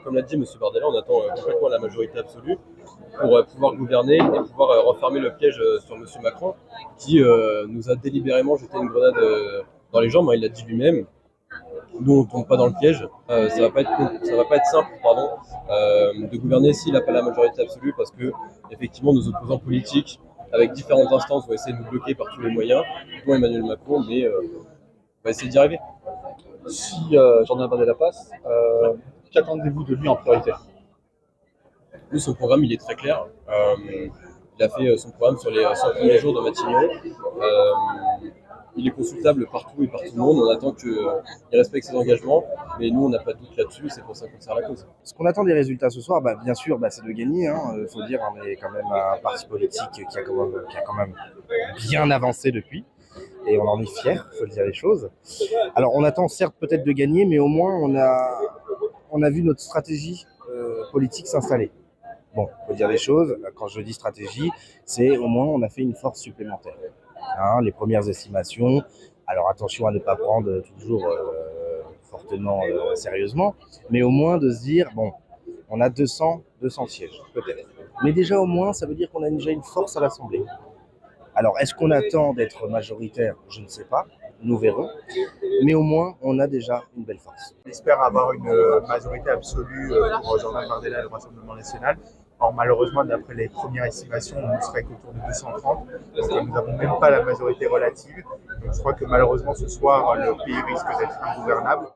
comme l'a dit M. Bardella, on attend complètement la majorité absolue pour pouvoir gouverner et pouvoir refermer le piège sur M. Macron, qui nous a délibérément jeté une grenade dans les jambes, hein, il l'a dit lui-même. Nous, on ne tombe pas dans le piège. Ça va pas être simple, de gouverner s'il n'a pas la majorité absolue, parce que effectivement, nos opposants politiques, avec différentes instances, vont essayer de nous bloquer par tous les moyens, dont Emmanuel Macron, mais on va essayer d'y arriver. Si Jordan Bardella passe, qu'attendez-vous de lui en priorité? Lui, son programme, il est très clair. Il a fait son programme sur les 100 premiers jours de Matignon. Il est consultable partout et par tout le monde. On attend qu'il respecte ses engagements, mais nous, on n'a pas de doute là-dessus. C'est pour ça qu'on sert la cause. Ce qu'on attend des résultats ce soir, bien sûr, c'est de gagner. Il faut dire, on est quand même un parti politique qui a quand même bien avancé depuis. Et on en est fiers, il faut le dire les choses. Alors, on attend certes peut-être de gagner, mais au moins, on a vu notre stratégie politique s'installer. Bon, il faut dire les choses. Quand je dis stratégie, c'est au moins on a fait une force supplémentaire. Les premières estimations, alors attention à ne pas prendre toujours fortement sérieusement, mais au moins de se dire, bon, on a 200 sièges, peut-être. Mais déjà au moins, ça veut dire qu'on a déjà une force à l'Assemblée. Alors, est-ce qu'on attend d'être majoritaire? Je ne sais pas, nous verrons. Mais au moins, on a déjà une belle force. On espère avoir une majorité absolue pour Jordan Bardella et le Rassemblement national. Or, malheureusement, d'après les premières estimations, on ne serait qu'autour de 230. Donc, nous n'avons même pas la majorité relative. Donc, je crois que malheureusement, ce soir, le pays risque d'être ingouvernable.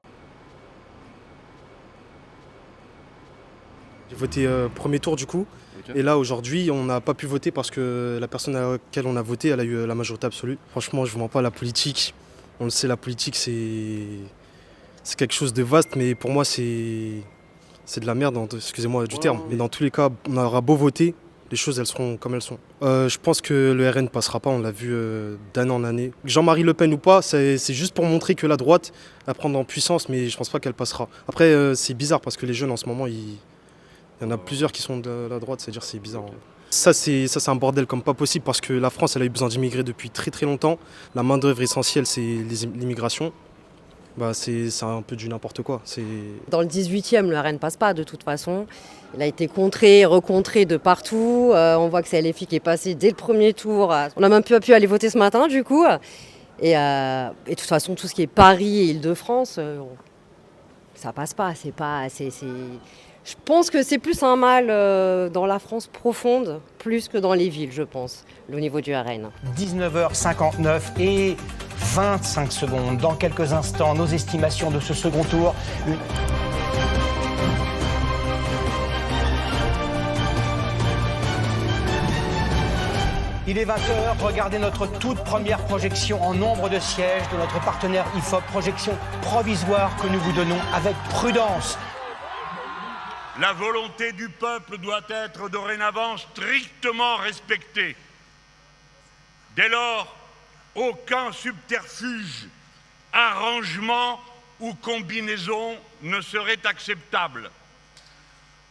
J'ai voté premier tour du coup. Okay. Et là, aujourd'hui, on n'a pas pu voter parce que la personne à laquelle on a voté, elle a eu la majorité absolue. Franchement, je ne vois pas la politique. On le sait, la politique, c'est quelque chose de vaste, mais pour moi, c'est de la merde, excusez-moi du terme. Mais dans tous les cas, on aura beau voter, les choses, elles seront comme elles sont. Je pense que le RN ne passera pas, on l'a vu d'année en année. Jean-Marie Le Pen ou pas, c'est juste pour montrer que la droite va prendre en puissance, mais je ne pense pas qu'elle passera. Après, c'est bizarre parce que les jeunes, en ce moment, il y en a plusieurs qui sont de la droite, c'est-à-dire c'est bizarre. Ça, c'est un bordel comme pas possible parce que la France, elle a eu besoin d'immigrés depuis très très longtemps. La main-d'œuvre essentielle, c'est l'immigration. C'est un peu du n'importe quoi. Dans le 18e, le RN ne passe pas de toute façon. Il a été contré, recontré de partout. On voit que c'est LFI qui est passé dès le premier tour. On n'a même pas pu aller voter ce matin du coup. Et de toute façon, tout ce qui est Paris et Île-de-France, ça passe pas. Je pense que c'est plus un mal dans la France profonde, plus que dans les villes, je pense, au niveau du RN. 19h59 et 25 secondes. Dans quelques instants, nos estimations de ce second tour. Il est 20h, regardez notre toute première projection en nombre de sièges de notre partenaire IFOP, projection provisoire que nous vous donnons avec prudence. La volonté du peuple doit être dorénavant strictement respectée. Dès lors, aucun subterfuge, arrangement ou combinaison ne serait acceptable.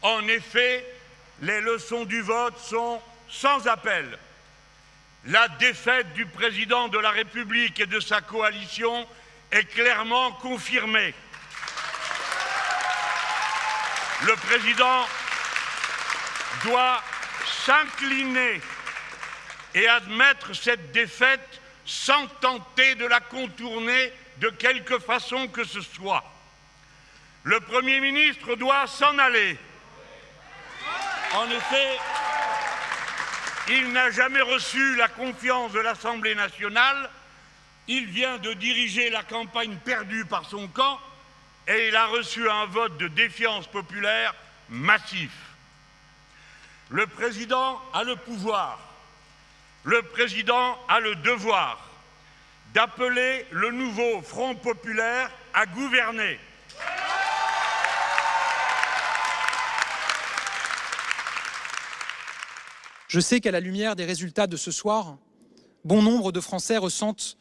En effet, les leçons du vote sont sans appel. La défaite du président de la République et de sa coalition est clairement confirmée. Le président doit s'incliner et admettre cette défaite sans tenter de la contourner de quelque façon que ce soit. Le Premier ministre doit s'en aller. En effet, il n'a jamais reçu la confiance de l'Assemblée nationale. Il vient de diriger la campagne perdue par son camp et il a reçu un vote de défiance populaire massif. Le président a le pouvoir, le président a le devoir d'appeler le nouveau Front populaire à gouverner. Je sais qu'à la lumière des résultats de ce soir, bon nombre de Français ressentent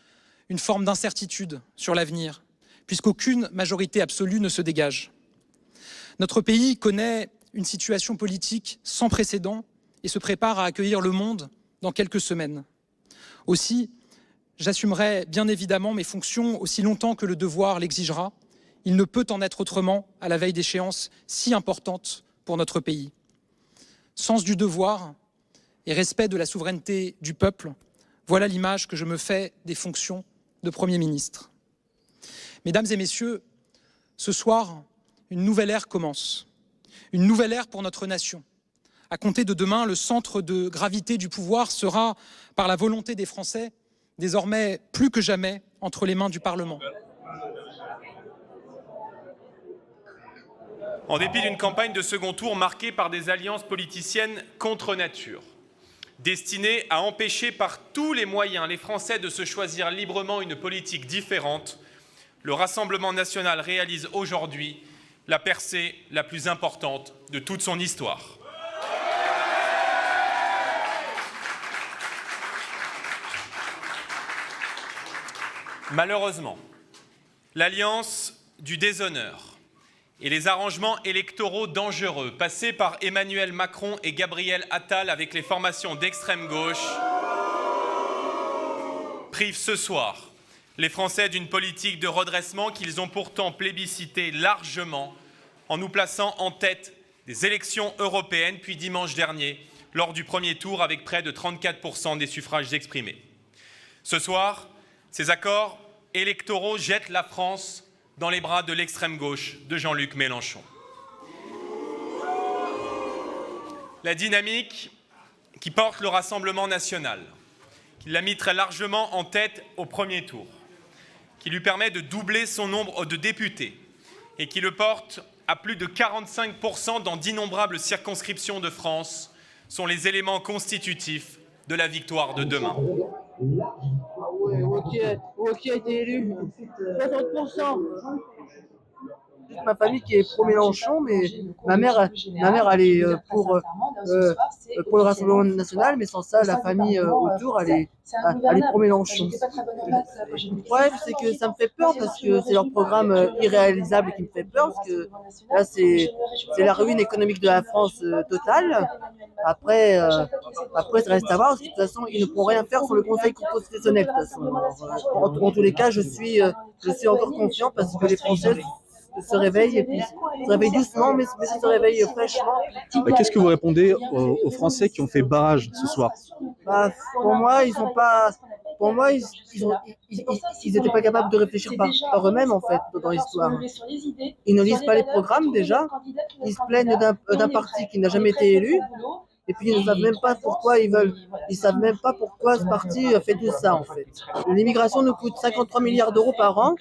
une forme d'incertitude sur l'avenir, puisqu'aucune majorité absolue ne se dégage. Notre pays connaît une situation politique sans précédent et se prépare à accueillir le monde dans quelques semaines. Aussi, j'assumerai bien évidemment mes fonctions aussi longtemps que le devoir l'exigera Il ne peut en être autrement à la veille d'échéances si importantes pour notre pays. Sens du devoir et respect de la souveraineté du peuple, voilà l'image que je me fais des fonctions de Premier ministre. Mesdames et messieurs, ce soir, une nouvelle ère commence. Une nouvelle ère pour notre nation. À compter de demain, le centre de gravité du pouvoir sera, par la volonté des Français, désormais plus que jamais entre les mains du Parlement. En dépit d'une campagne de second tour marquée par des alliances politiciennes contre nature, destinées à empêcher par tous les moyens les Français de se choisir librement une politique différente, le Rassemblement national réalise aujourd'hui la percée la plus importante de toute son histoire. Malheureusement, l'alliance du déshonneur et les arrangements électoraux dangereux passés par Emmanuel Macron et Gabriel Attal avec les formations d'extrême gauche privent ce soir les Français d'une politique de redressement qu'ils ont pourtant plébiscité largement en nous plaçant en tête des élections européennes, puis dimanche dernier, lors du premier tour avec près de 34% des suffrages exprimés. Ce soir, ces accords électoraux jettent la France dans les bras de l'extrême gauche de Jean-Luc Mélenchon. La dynamique qui porte le Rassemblement national, qui l'a mis très largement en tête au premier tour, qui lui permet de doubler son nombre de députés et qui le porte à plus de 45% dans d'innombrables circonscriptions de France, sont les éléments constitutifs de la victoire de demain. Qui a été élu 60%. Ma famille qui est pro-Mélenchon, mais ma mère elle est pour le Rassemblement national, mais sans ça, la famille autour, elle est pro-Mélenchon. Le problème, c'est que ça me fait peur parce que c'est leur programme irréalisable qui me fait peur, parce que là, c'est la ruine économique de la France totale. Après, ça reste à voir, parce que de toute façon, ils ne pourront rien faire sur le Conseil constitutionnel. De toute façon. En tous les cas, je suis encore confiant parce que les Français se réveillent, et puis se réveillent doucement, mais se réveillent fraîchement. Qu'est-ce que vous répondez aux Français qui ont fait barrage ce soir? Pour moi, ils ont pas. Pour moi, ils n'étaient pas capables de réfléchir par eux-mêmes, en fait, dans l'histoire. Ils ne lisent pas les programmes, déjà. Ils se plaignent d'un parti qui n'a jamais été élu. Et puis, ils ne savent même pas pourquoi ils veulent. Ils ne savent même pas pourquoi ce parti fait tout ça, en fait. L'immigration nous coûte 53 milliards d'euros par an.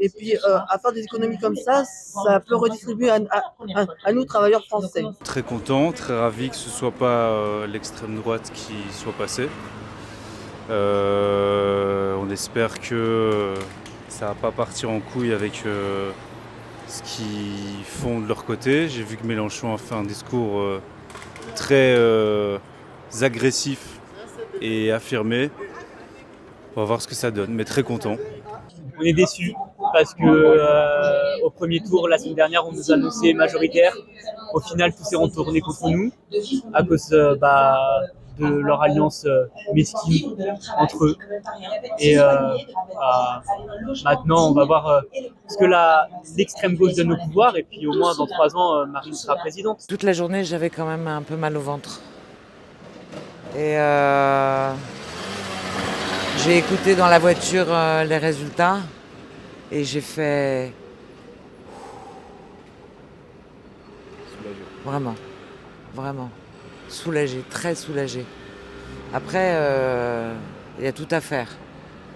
Et puis, à faire des économies comme ça peut redistribuer à nous, travailleurs français. Très content, très ravi que ce ne soit pas l'extrême droite qui soit passée. On espère que ça va pas partir en couille avec ce qu'ils font de leur côté. J'ai vu que Mélenchon a fait un discours très agressif et affirmé. On va voir ce que ça donne, mais très content. On est déçus parce que au premier tour, la semaine dernière, on nous annonçait majoritaire. Au final, tout s'est retourné contre nous à cause de leur alliance mesquine entre eux. Et maintenant, on va voir ce que l'extrême gauche donne au pouvoir. Et puis au moins, dans 3 ans, Marine sera présidente. Toute la journée, j'avais quand même un peu mal au ventre. Et j'ai écouté dans la voiture les résultats. Et j'ai fait... Vraiment. Soulagé, très soulagé. Après, il y a tout à faire.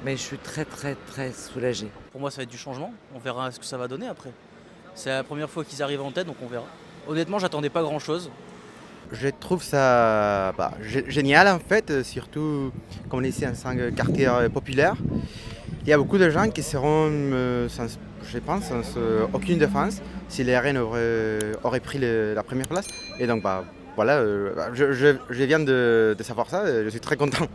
Mais je suis très soulagé. Pour moi, ça va être du changement. On verra ce que ça va donner après. C'est la première fois qu'ils arrivent en tête, donc on verra. Honnêtement, j'attendais pas grand-chose. Je trouve ça génial en fait, surtout comme on est ici dans un quartier populaire. Il y a beaucoup de gens qui seront, je pense, sans aucune défense si les RN auraient pris la première place. Et donc voilà, je viens de savoir ça, je suis très content.